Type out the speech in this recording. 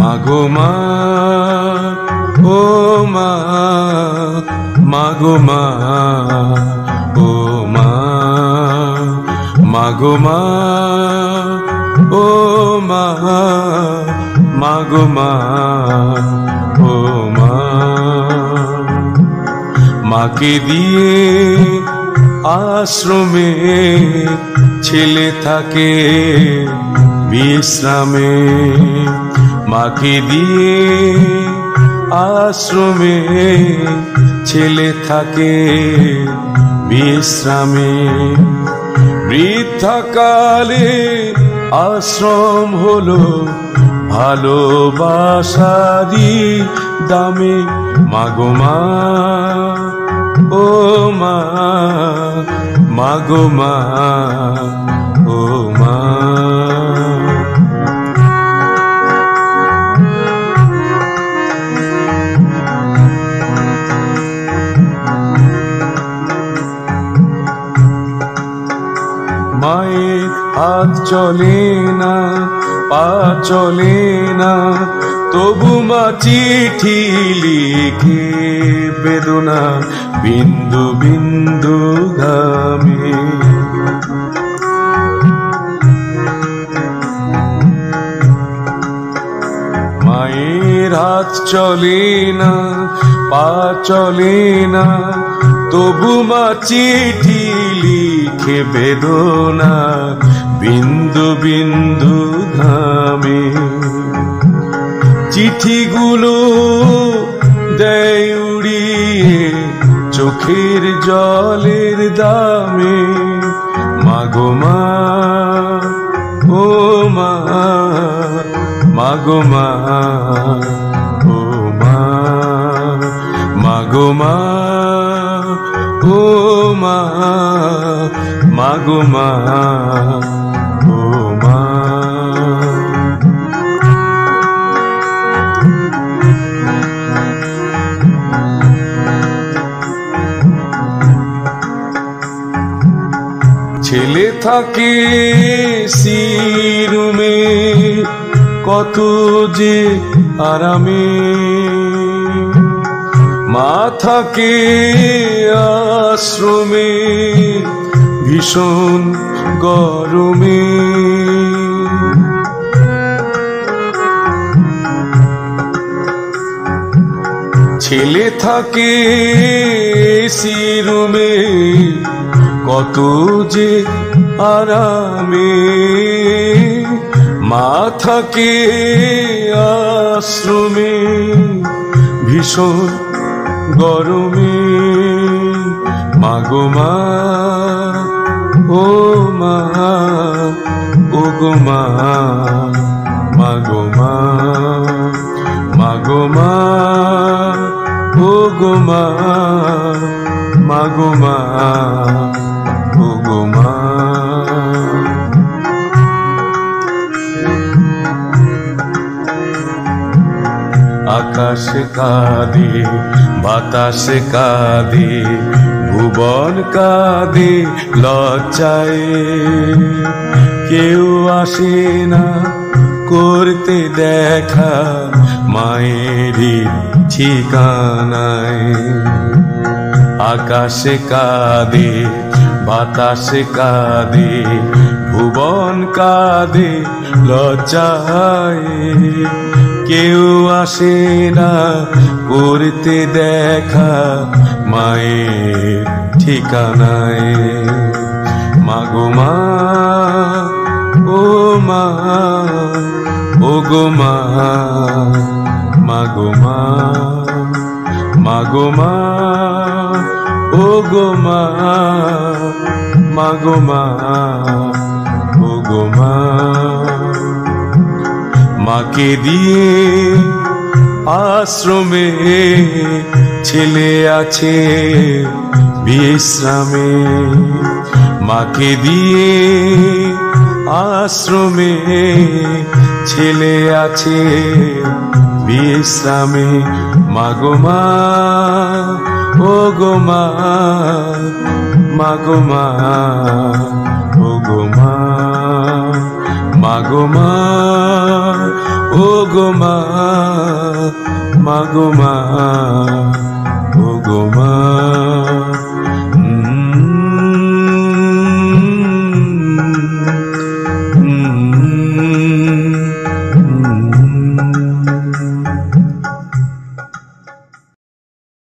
মাগো মা, ও মা, মাগো মা, ও মা, মাগো মা, ও মা, মাগো মা, ও মা। মাকে দিয়ে আশ্রমে ছেলে থাকে বিশ্রামে, মাকে দিয়ে আশ্রমে ছেলে থাকে বিশ্রামে। বৃদ্ধাকালে আশ্রম হলো ভালোবাসারি দামে। মাগো মা, ও মা, মাগো মা, ও মা। মায়ের হাত চলে না, পা চলে না, তবু মা চিঠি লিখে বেদনা বিন্দু বিন্দু ঘামে। মায়ের হাত চলে না, পা চলে না, তবু মা চিঠি লিখে বেদনা বিন্দু বিন্দু ঘামে। চিঠিগুলো দেয় উড়িয়ে চোখের জলের দামে। মাগো মা, ও মা, মাগো মা, ও মা, মাগো মা, ও মা, মাগো মা, ও মা। ছেলে থাকে সিরুমে কত যে আরামে, মা থাকে আশ্রমে ভীষণ গরমে। ছেলে থাকে সিরুমে কত যে আরামে, মা থাকে আশ্রমে ভীষণ গরমে। মাগো মা, ও মা, ও গো মা, মাগো মা, মাগো মা, ও গো মা, মাগো মা, ও গো মা। আকাশে কাঁদে, বাতাসে কাঁদে, ভুবন কাঁদে লজ্জায়, কেউ আসে না করতে দেখা মায়েরই ঠিকানায়। আকাশে কাঁদে, বাতাসে কাঁদে, ভুবন কাঁদে লজ্জায়, কেউ আসে না করতে দেখা মায়ের ঠিকানায়। মাগো মা, ও মা, ও গো মা, মাগো মা, মাগো মা, ও গো মা, মাগো মা, ও গো মা। মাকে দিয়ে আশ্রমে ছেলে আছে বিশ্রামে, মাকে দিয়ে আশ্রমে ছেলে আছে বিশ্রামে। মাগো মা, ও গো মা, মাগো মা, ও গো মা, মাগো মা, ও গো মা, মা গো মা।